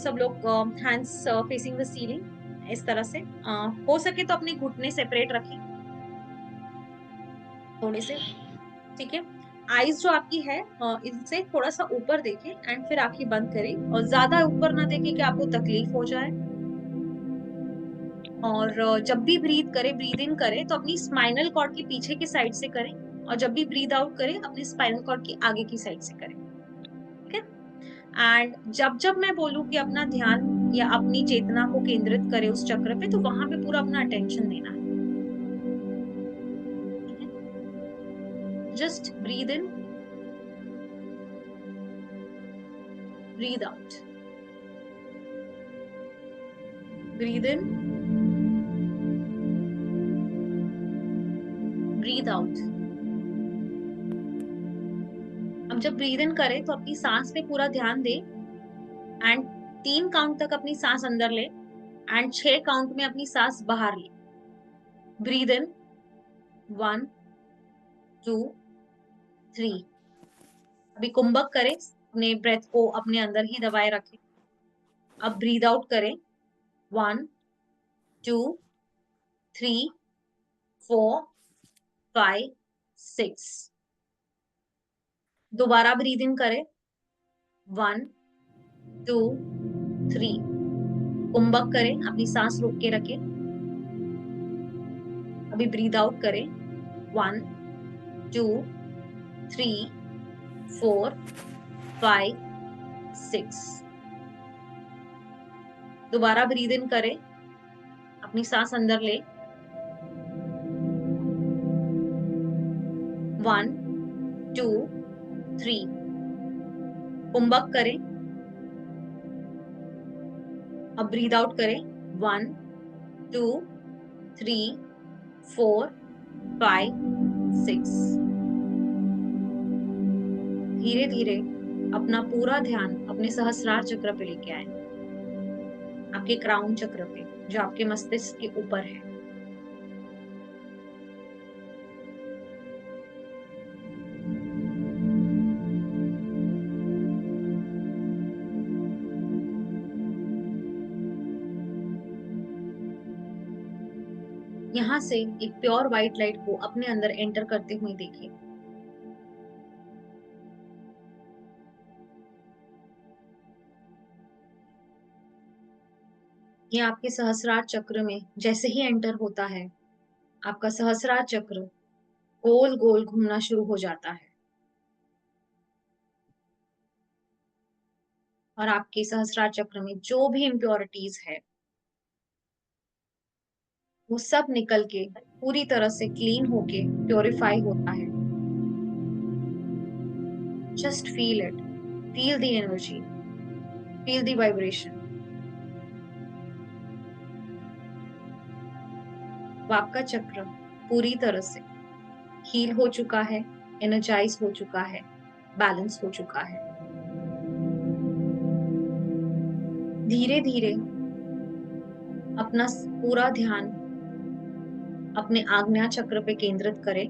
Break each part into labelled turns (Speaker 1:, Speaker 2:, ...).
Speaker 1: सब लोग hands facing the ceiling इस तरह से। हो सके तो अपने घुटने सेपरेट रखें थोड़े से, ठीक है। आईज जो आपकी है इनसे थोड़ा सा ऊपर देखें एंड फिर आंखें बंद करें, और ज्यादा ऊपर ना देखें कि आपको तकलीफ हो जाए। और जब भी ब्रीथ करें, ब्रीद इन करें तो अपनी स्पाइनल कॉर्ड के पीछे की साइड से करें, और जब भी ब्रीद आउट करें अपनी स्पाइनल कॉर्ड की आगे की साइड से करें, ठीक है। एंड जब जब मैं बोलूं कि अपना ध्यान या अपनी चेतना को केंद्रित करें उस चक्र पे, तो वहां पे पूरा अपना अटेंशन देना है। Just breathe in, breathe out, breathe in, breathe out. अब जब ब्रीद इन करें तो अपनी सांस पे पूरा ध्यान दें एंड 3 काउंट तक अपनी सांस अंदर ले एंड 6 काउंट में अपनी सांस बाहर ले। Breathe in 1 2 3। अभी कुंभक करें, अपने ब्रेथ को अपने अंदर ही दबाए रखें। अब ब्रीद आउट करें 1 2 3 4 5 6। दोबारा ब्रीद इन करें 1 2 3। कुंभक करें, अपनी सांस रोक के रखें। अभी ब्रीद आउट करें 1 2 3 4 5 6। दोबारा ब्रीद इन करें, अपनी सांस अंदर ले 1 2 3। कुंभक करें, अब ब्रीद आउट करें 1 2 3 4 5 6। धीरे धीरे अपना पूरा ध्यान अपने सहस्रार चक्र पे लेके आए, आपके क्राउन चक्र पे जो आपके मस्तिष्क के ऊपर है। यहां से एक प्योर व्हाइट लाइट को अपने अंदर एंटर करते हुए देखिए। ये आपके सहस्रार चक्र में जैसे ही एंटर होता है, आपका सहस्रार चक्र गोल गोल घूमना शुरू हो जाता है, और आपके सहस्रार चक्र में जो भी इम्प्योरिटीज है वो सब निकल के पूरी तरह से क्लीन होके प्योरीफाई होता है। Just feel it, feel the energy, feel the vibration. आपका चक्र पूरी तरह से हील हो चुका है, एनर्जाइज हो चुका है, बैलेंस हो चुका है। धीरे धीरे अपना पूरा ध्यान अपने आज्ञा चक्र पे केंद्रित करें।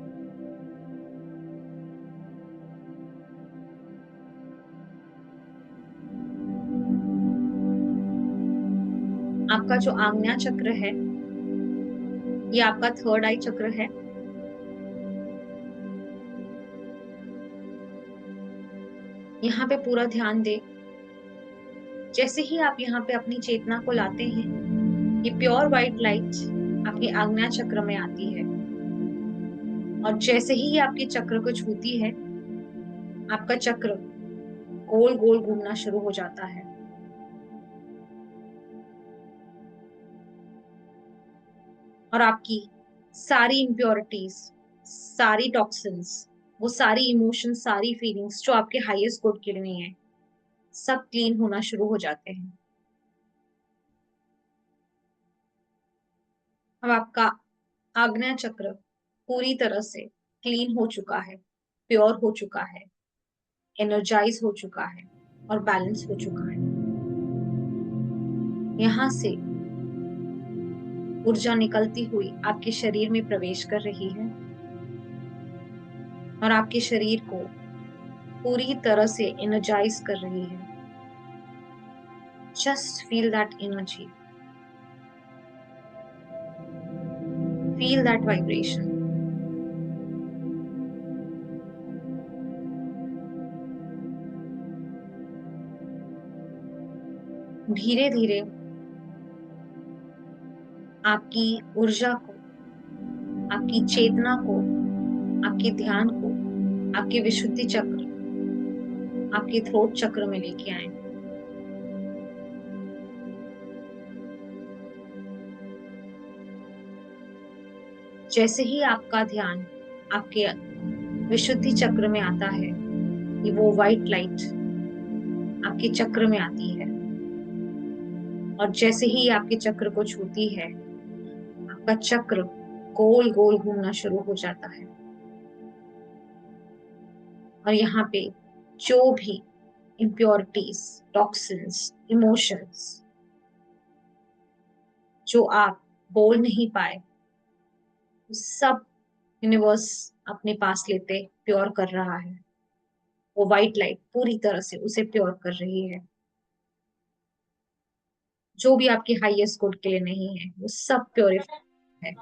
Speaker 1: आपका जो आज्ञा चक्र है ये आपका थर्ड आई चक्र है। यहाँ पे पूरा ध्यान दें। जैसे ही आप यहाँ पे अपनी चेतना को लाते हैं, ये प्योर व्हाइट लाइट आपके आज्ञा चक्र में आती है, और जैसे ही ये आपके चक्र को छूती है, आपका चक्र गोल गोल घूमना शुरू हो जाता है। और आपकी सारी इम्प्योरिटीज, सारी टॉक्सिन्स, वो सारी इमोशंस, सारी फीलिंग्स जो आपके हाईएस्ट गुड के लिए हैं, सब क्लीन होना शुरू हो जाते हैं। अब आपका आज्ञा चक्र पूरी तरह से क्लीन हो चुका है, प्योर हो चुका है, एनर्जाइज हो चुका है और बैलेंस हो चुका है। यहाँ से ऊर्जा निकलती हुई आपके शरीर में प्रवेश कर रही है, और आपके शरीर को पूरी तरह से एनर्जाइज कर रही है। Just feel that energy. Feel that vibration. धीरे धीरे आपकी ऊर्जा को, आपकी चेतना को, आपके ध्यान को, आपके विशुद्धि चक्र, आपके थ्रोट चक्र में लेके आए। जैसे ही आपका ध्यान आपके विशुद्धि चक्र में आता है, ये वो व्हाइट लाइट आपके चक्र में आती है, और जैसे ही आपके चक्र को छूती है, आपका चक्र गोल गोल घूमना शुरू हो जाता है। और यहाँ पे जो भी इम्प्योरिटीज, टॉक्सिन्स, इमोशंस जो आप बोल नहीं पाए, सब यूनिवर्स अपने पास लेते प्योर कर रहा है। वो व्हाइट लाइट पूरी तरह से उसे प्योर कर रही है। जो भी आपके हाईएस्ट गुड के लिए नहीं है, वो सब प्योरिफाई है।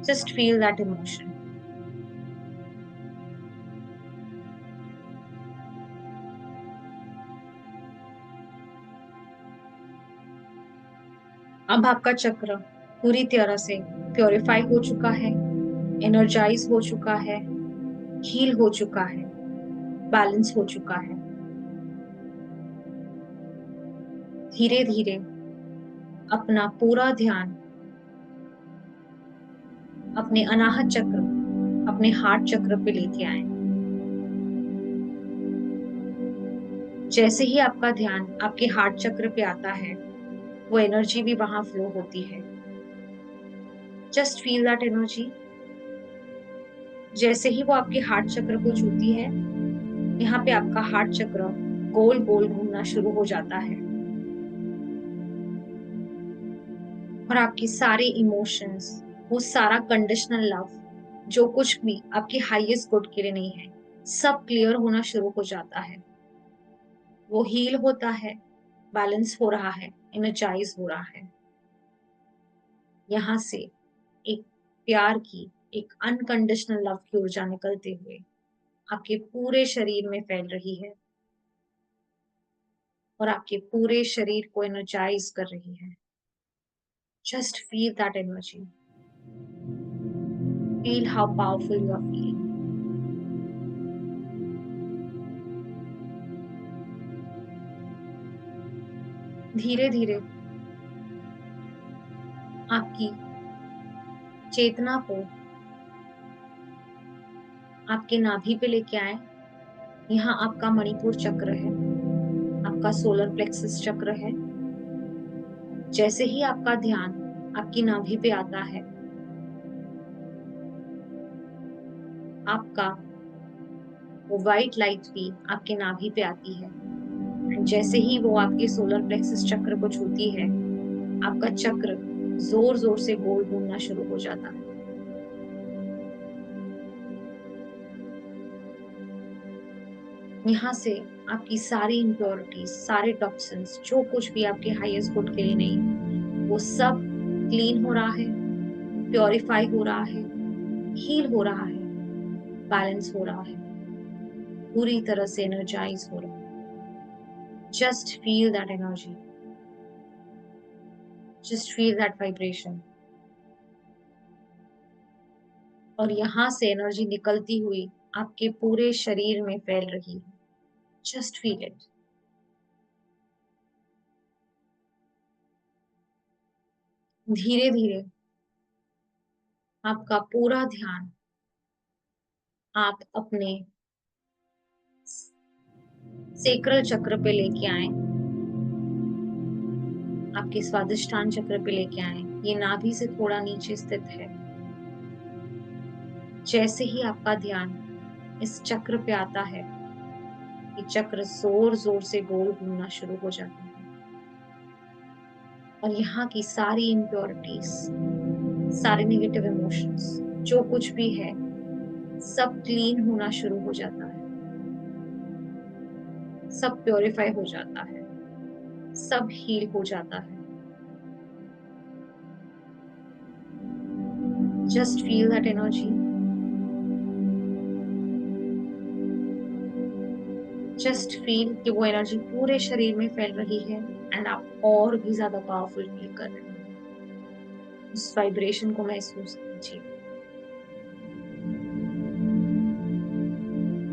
Speaker 1: Just feel that emotion. अब आपका चक्र पूरी तरह से प्योरिफाई हो चुका है, एनर्जाइज हो चुका है, हील हो चुका है, बैलेंस हो चुका है। धीरे धीरे अपना पूरा ध्यान अपने अनाहत चक्र, अपने हार्ट चक्र पे लेके आए। जैसे ही आपका ध्यान आपके हार्ट चक्र पे आता है, वो एनर्जी भी वहां फ्लो होती है। Just feel that energy. जैसे ही वो आपके हार्ट चक्र को छूती है, यहाँ पे आपका हार्ट चक्र गोल गोल घूमना शुरू हो जाता है, और आपकी सारे इमोशंस, वो सारा कंडीशनल लव, जो कुछ भी आपके हाईएस्ट गुड के लिए नहीं है, सब क्लियर होना शुरू हो जाता है। वो हील होता है, बैलेंस हो रहा है, एनर्जाइज हो रहा है। यहाँ से एक प्यार की, एक अनकंडीशनल लव की ऊर्जा निकलते हुए आपके पूरे शरीर में फैल रही है, और आपके पूरे शरीर को एनर्जाइज कर रही है। Just feel that energy. Feel how powerful you are feeling. धीरे धीरे आपकी चेतना को आपके नाभि पे लेके आए। यहाँ आपका मणिपुर चक्र है, आपका सोलर प्लेक्सस चक्र है। जैसे ही आपका ध्यान आपकी नाभि पे आता है, आपका वो व्हाइट लाइट भी आपके नाभि पे आती है। जैसे ही वो आपके सोलर प्लेक्सस चक्र को छूती है, आपका चक्र जोर जोर से गोल घूमना शुरू हो जाता है। यहाँ से आपकी सारी इम्प्योरिटीज, सारे टॉक्सिन्स, जो कुछ भी आपके हाईएस्ट गुड के लिए नहीं, वो सब क्लीन हो रहा है, प्योरिफाई हो रहा है, हील हो रहा है, बैलेंस हो रहा है, पूरी तरह से एनर्जाइज हो रहा है। Just feel that energy. Just feel that vibration. और यहाँ से एनर्जी निकलती हुई आपके पूरे शरीर में फैल रही है। Just feel it. धीरे धीरे आपका पूरा ध्यान आप अपने सेक्रल चक्र पे लेके आए, आपके स्वादिष्ठान चक्र पे लेके आए। ये नाभि से थोड़ा नीचे स्थित है। जैसे ही आपका ध्यान इस चक्र पे आता है, ये चक्र जोर जोर से गोल घूमना शुरू हो जाता है, और यहाँ की सारी इम्प्योरिटीज, सारे नेगेटिव इमोशंस, जो कुछ भी है, सब क्लीन होना शुरू हो जाता है, सब प्योरीफाई हो जाता है, सब हील हो जाता है। Just feel that energy, just feel कि वो एनर्जी पूरे शरीर में फैल रही है एंड आप और भी ज्यादा पावरफुल फील कर रहे हैं। उस वाइब्रेशन को महसूस कीजिए,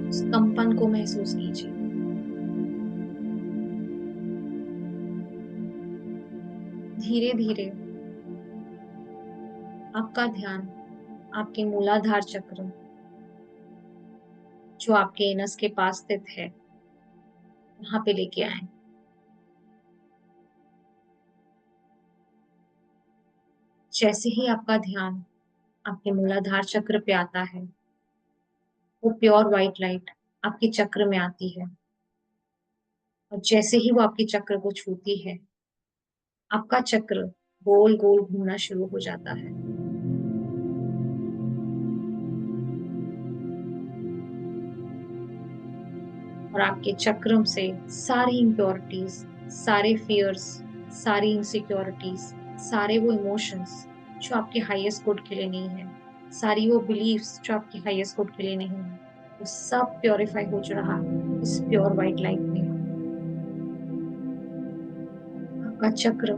Speaker 1: उस कंपन को महसूस कीजिए। धीरे धीरे आपका ध्यान आपके मूलाधार चक्र, जो आपके एनस के पास स्थित है, वहां पे लेके आए। जैसे ही आपका ध्यान आपके मूलाधार चक्र पे आता है, वो प्योर व्हाइट लाइट आपके चक्र में आती है, और जैसे ही वो आपके चक्र को छूती है, आपका चक्र गोल गोल घूमना शुरू हो जाता है। और आपके चक्र से सारी इम्प्योरिटीज, सारे फियर्स, सारी इनसिक्योरिटीज, सारे वो इमोशंस जो आपके हाईएस्ट गुड के लिए नहीं है, सारी वो बिलीव्स जो आपके हाईएस्ट गुड के लिए नहीं है, वो सब प्योरीफाई हो रहा है इस प्योर व्हाइट लाइट में। आपका चक्र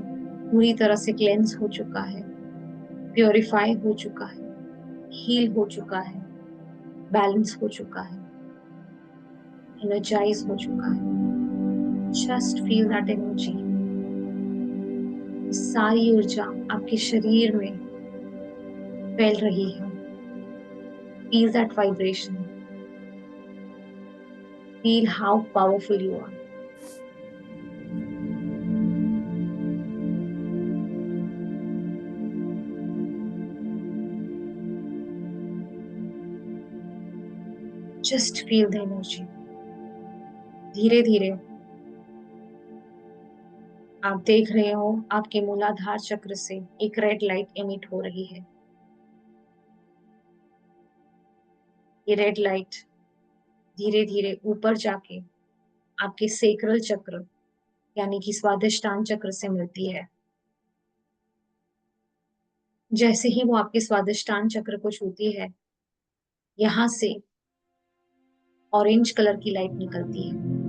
Speaker 1: पूरी तरह से क्लेंस हो चुका है, प्योरीफाई हो चुका है, हील हो चुका है, बैलेंस हो चुका है, एनर्जाइज हो चुका है। Just feel that energy. सारी ऊर्जा आपके शरीर में फैल रही है। Feel that vibration, feel how powerful you are. Just feel the energy. धीरे धीरे आप देख रहे हो आपके मूलाधार चक्र से एक रेड लाइट एमिट हो रही है। ये रेड लाइट धीरे धीरे ऊपर जाके आपके सेक्रल चक्र यानी कि स्वादिष्टान चक्र से मिलती है। जैसे ही वो आपके स्वादिष्टान चक्र को छूती है, यहां से ऑरेंज कलर की लाइट निकलती है।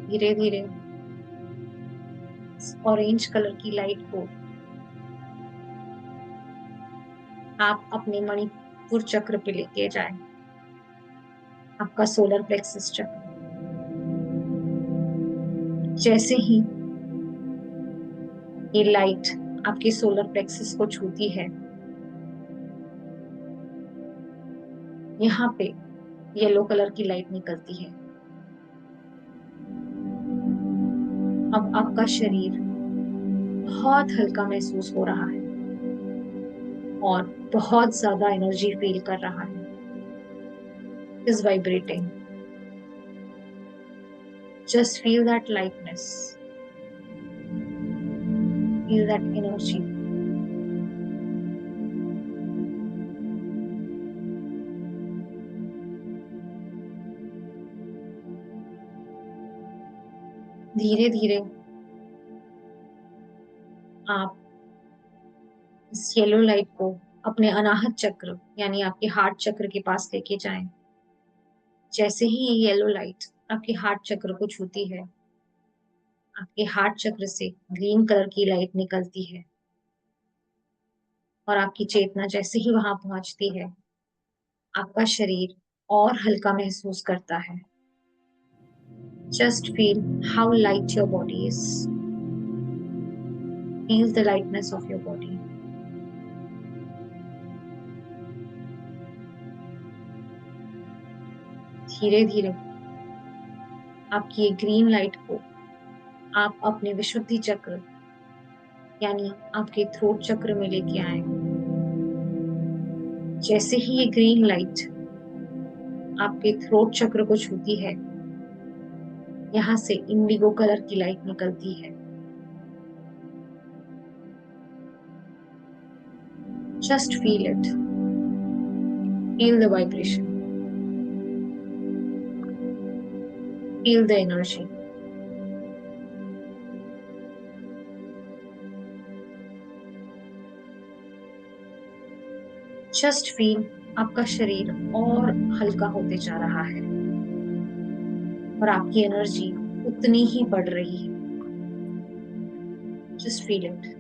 Speaker 1: धीरे धीरे ऑरेंज कलर की लाइट को आप अपने मणिपुर चक्र पे लेके जाए, आपका सोलर प्लेक्सस चक्र। जैसे ही ये लाइट आपके सोलर प्लेक्सस को छूती है, यहाँ पे येलो कलर की लाइट निकलती है। अब आपका शरीर बहुत हल्का महसूस हो रहा है और बहुत ज्यादा एनर्जी फील कर रहा है। Is vibrating. Just feel that lightness, feel that energy. धीरे धीरे आप इस येलो लाइट को अपने अनाहत चक्र यानी आपके हार्ट चक्र के पास लेके जाएं। जैसे ही ये येलो लाइट आपके हार्ट चक्र को छूती है, आपके हार्ट चक्र से ग्रीन कलर की लाइट निकलती है, और आपकी चेतना जैसे ही वहां पहुंचती है, आपका शरीर और हल्का महसूस करता है। Just feel how light your body is. Feel the lightness of your body. धीरे धीरे आपकी ये ग्रीन लाइट को आप अपने विशुद्धि चक्र यानी आपके थ्रोट चक्र में लेके आए। जैसे ही ये ग्रीन लाइट आपके थ्रोट चक्र को छूती है, यहाँ से इंडिगो कलर की लाइट निकलती है। Just feel it. Feel the vibration. Feel the energy. Just feel आपका शरीर और हल्का होते जा रहा है और आपकी एनर्जी उतनी ही बढ़ रही है. Just feel it.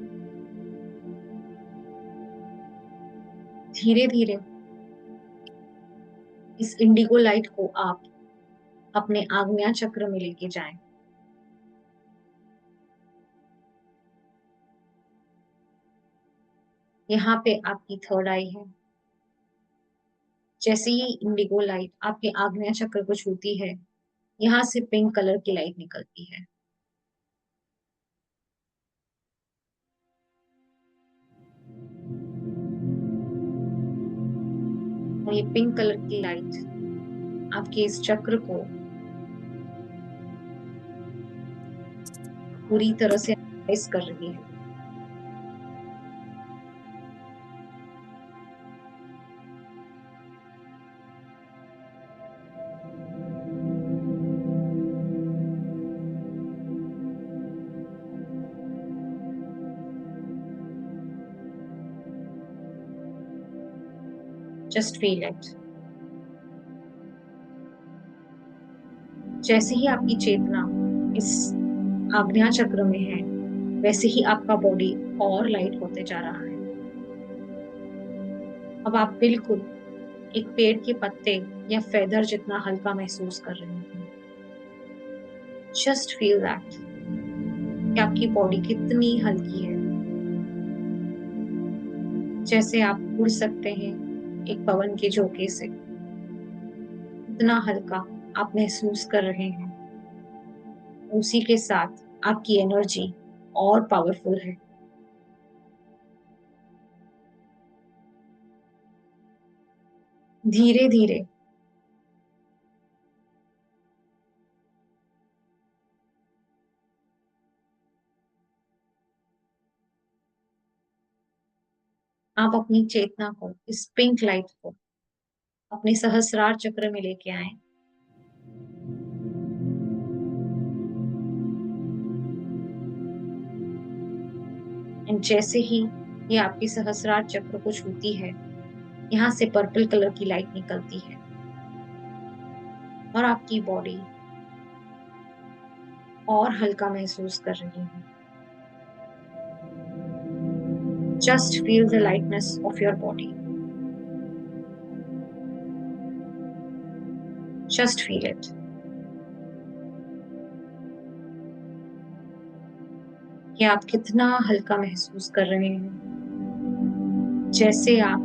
Speaker 1: धीरे धीरे इस इंडिगो लाइट को आप अपने आग्नेय चक्र में लेके जाएं. यहाँ पे आपकी थर्ड आई है. जैसे ही इंडिगो लाइट आपके आग्नेय चक्र को छूती है, यहाँ से पिंक कलर की लाइट निकलती है. और ये पिंक कलर की लाइट आपके इस चक्र को पूरी तरह से एनर्जाइज कर रही है. Just feel it. जैसे ही आपकी चेतना इस आग्नेय चक्र में है, वैसे ही आपका बॉडी और लाइट होते जा रहा है. अब आप बिल्कुल एक पेड़ के पत्ते या फेदर जितना हल्का महसूस कर रहे हैं. जस्ट फील दैट कि आपकी बॉडी कितनी हल्की है. जैसे आप उड़ सकते हैं एक पवन के झोंके से, इतना हल्का आप महसूस कर रहे हैं. उसी के साथ आपकी एनर्जी और पावरफुल है. धीरे धीरे आप अपनी चेतना को, इस पिंक लाइट को अपने सहस्रार चक्र में लेके आए. एंड जैसे ही ये आपके सहस्रार चक्र को छूती है, यहाँ से पर्पल कलर की लाइट निकलती है और आपकी बॉडी और हल्का महसूस कर रही है. Just feel the lightness of your body. Just feel it. कि आप कितना हल्का महसूस कर रहे हैं. जैसे आप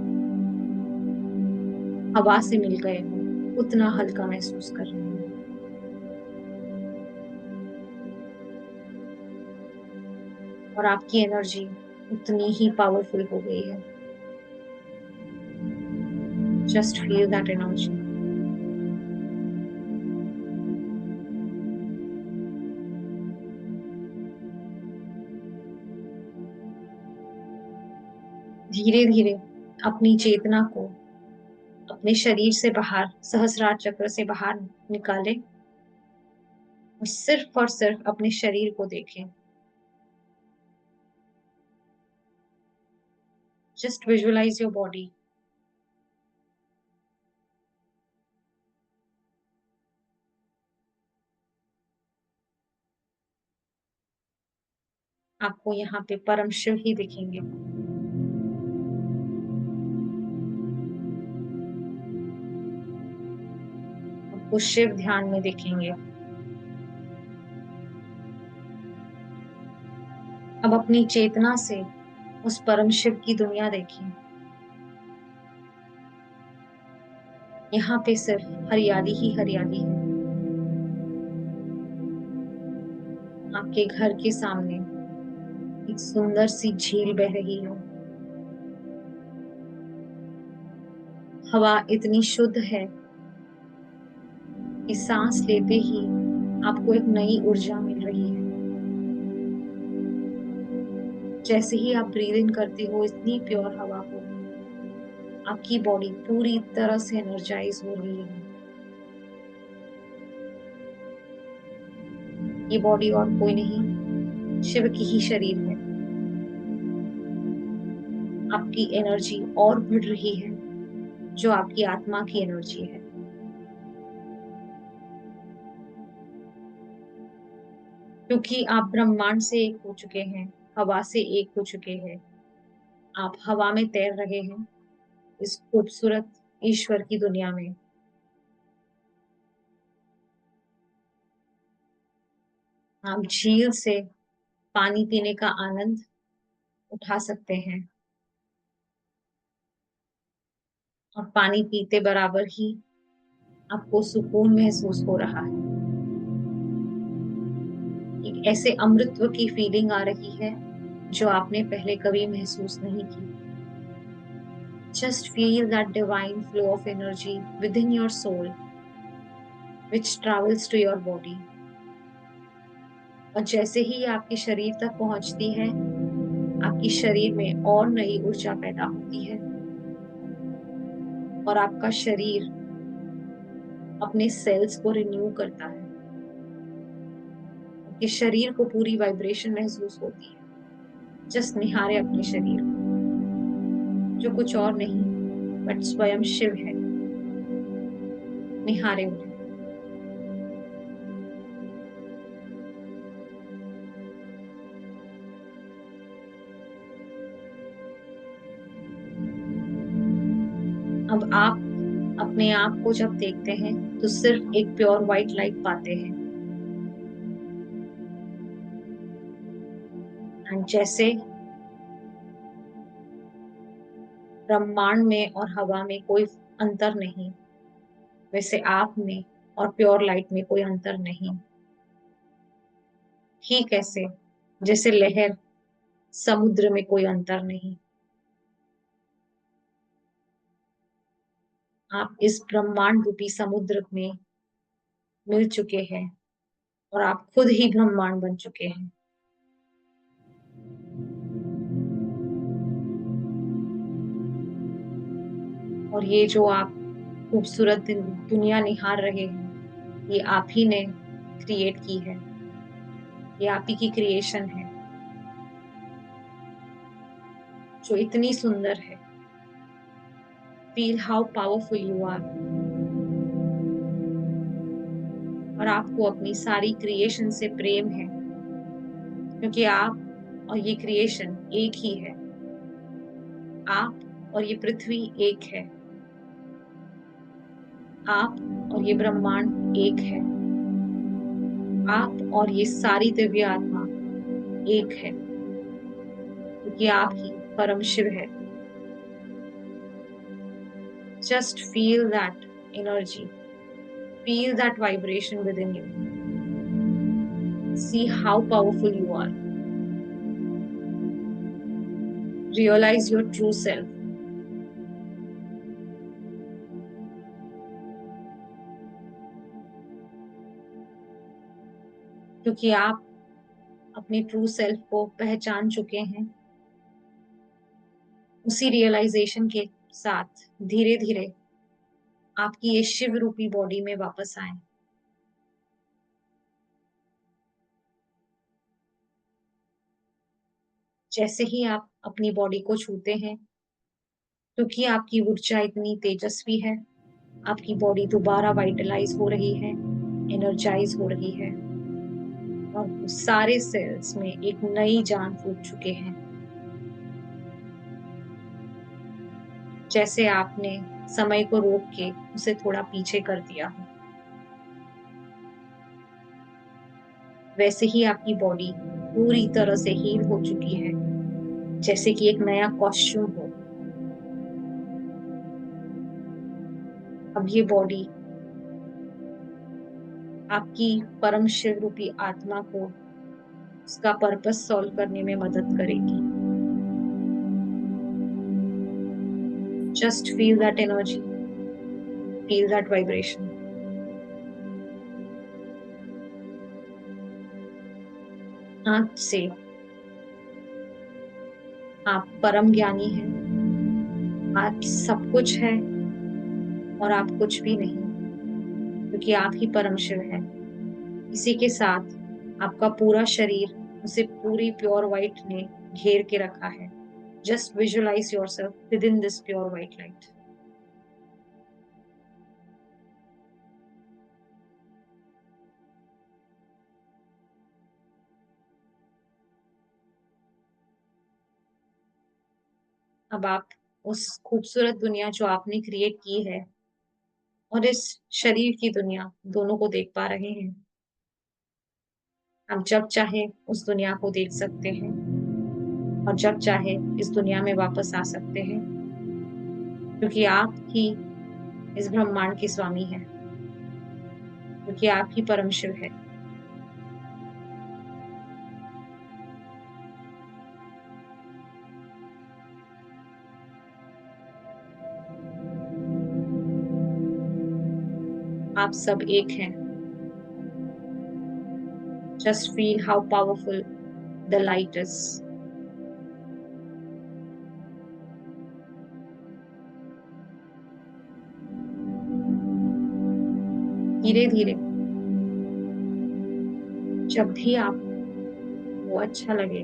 Speaker 1: हवा से मिल गए हो, उतना हल्का महसूस कर रहे हैं. और आपकी एनर्जी उतनी ही पावरफुल हो गई है. Just feel that energy. धीरे धीरे अपनी चेतना को अपने शरीर से बाहर, सहस्रार चक्र से बाहर निकालें और सिर्फ अपने शरीर को देखें. Just visualise your body. आपको यहाँ पे परम शिव ही दिखेंगे. आपको शिव ध्यान में दिखेंगे. अब अपनी चेतना से उस परम शिव की दुनिया देखें. यहाँ पे सिर्फ हरियाली ही हरियाली है. आपके घर के सामने एक सुंदर सी झील बह रही है. हवा इतनी शुद्ध है कि सांस लेते ही आपको एक नई ऊर्जा मिल रही है. जैसे ही आप ब्रीद इन करते हो, इतनी प्योर हवा को आपकी बॉडी पूरी तरह से एनर्जाइज हो रही है। ये बॉडी और कोई नहीं, शिव की ही शरीर है। आपकी एनर्जी और बढ़ रही है, जो आपकी आत्मा की एनर्जी है। क्योंकि आप ब्रह्मांड से एक हो चुके हैं, हवा से एक हो चुके हैं। आप हवा में तैर रहे हैं इस खूबसूरत ईश्वर की दुनिया में। आप झील से पानी पीने का आनंद उठा सकते हैं, और पानी पीते बराबर ही आपको सुकून महसूस हो रहा है। एक ऐसे अमृतत्व की फीलिंग आ रही है जो आपने पहले कभी महसूस नहीं की। Just feel that divine flow of energy within your soul, which travels to your body. और जैसे ही ये आपके शरीर तक पहुंचती है, आपकी शरीर में और नई ऊर्जा पैदा होती है, और आपका शरीर अपने सेल्स को रिन्यू करता है। आपके शरीर को पूरी वाइब्रेशन महसूस होती है। जस्ट निहारे अपने शरीर को, जो कुछ और नहीं बट स्वयं शिव है। निहारे उन्हें। अब आप अपने आप को जब देखते हैं तो सिर्फ एक प्योर व्हाइट लाइट पाते हैं। एंड जैसे ब्रह्मांड में और हवा में कोई अंतर नहीं, वैसे आप में और प्योर लाइट में कोई अंतर नहीं। ठीक ऐसे जैसे लहर समुद्र में कोई अंतर नहीं। आप इस ब्रह्मांड रूपी समुद्र में मिल चुके हैं, और आप खुद ही ब्रह्मांड बन चुके हैं। और ये जो आप खूबसूरत दुनिया निहार रहे हैं, ये आप ही ने क्रिएट की है। ये आप ही की क्रिएशन है, जो इतनी सुंदर है। Feel how powerful you are. और आपको अपनी सारी क्रिएशन से प्रेम है, क्योंकि आप और ये क्रिएशन एक ही है। आप और ये पृथ्वी एक है। आप और ये ब्रह्मांड एक है। आप और ये सारी दिव्य आत्मा एक है, क्योंकि आप ही परम शिव है। Just feel that energy, feel that vibration within you. See how powerful you are. Realize your true self. क्योंकि आप अपने ट्रू सेल्फ को पहचान चुके हैं, उसी रियलाइजेशन के साथ धीरे धीरे आपकी ये शिव रूपी बॉडी में वापस आए। जैसे ही आप अपनी बॉडी को छूते हैं, क्योंकि आपकी ऊर्जा इतनी तेजस्वी है, आपकी बॉडी दोबारा वाइटलाइज हो रही है, एनर्जाइज हो रही है, और सारे सेल्स में एक नई जान फूट चुके हैं। जैसे आपने समय को रोक के उसे थोड़ा पीछे कर दिया हो, वैसे ही आपकी बॉडी पूरी तरह से हील हो चुकी है, जैसे कि एक नया कॉस्ट्यूम हो। अब ये बॉडी आपकी परम शिव रूपी आत्मा को उसका पर्पस सॉल्व करने में मदद करेगी। Just feel that energy, feel that vibration. आज से आप परम ज्ञानी हैं, आज सब कुछ है और आप कुछ भी नहीं, क्योंकि आप ही परम शिव है। इसी के साथ आपका पूरा शरीर उसे पूरी प्योर व्हाइट ने घेर के रखा है। Just visualise yourself within this pure white light. अब आप उस खूबसूरत दुनिया जो आपने क्रिएट की है और इस शरीर की दुनिया दोनों को देख पा रहे हैं। आप जब चाहे उस दुनिया को देख सकते हैं और जब चाहे इस दुनिया में वापस आ सकते हैं, क्योंकि आप ही इस ब्रह्मांड के स्वामी हैं, क्योंकि आप ही परम शिव है। आप सब एक हैं। Just feel how powerful the light is. धीरे धीरे जब भी आपको अच्छा लगे,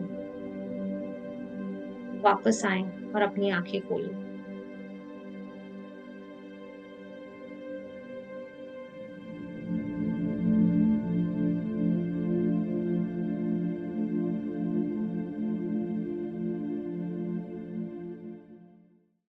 Speaker 1: वापस आएं और अपनी आंखें खोलें।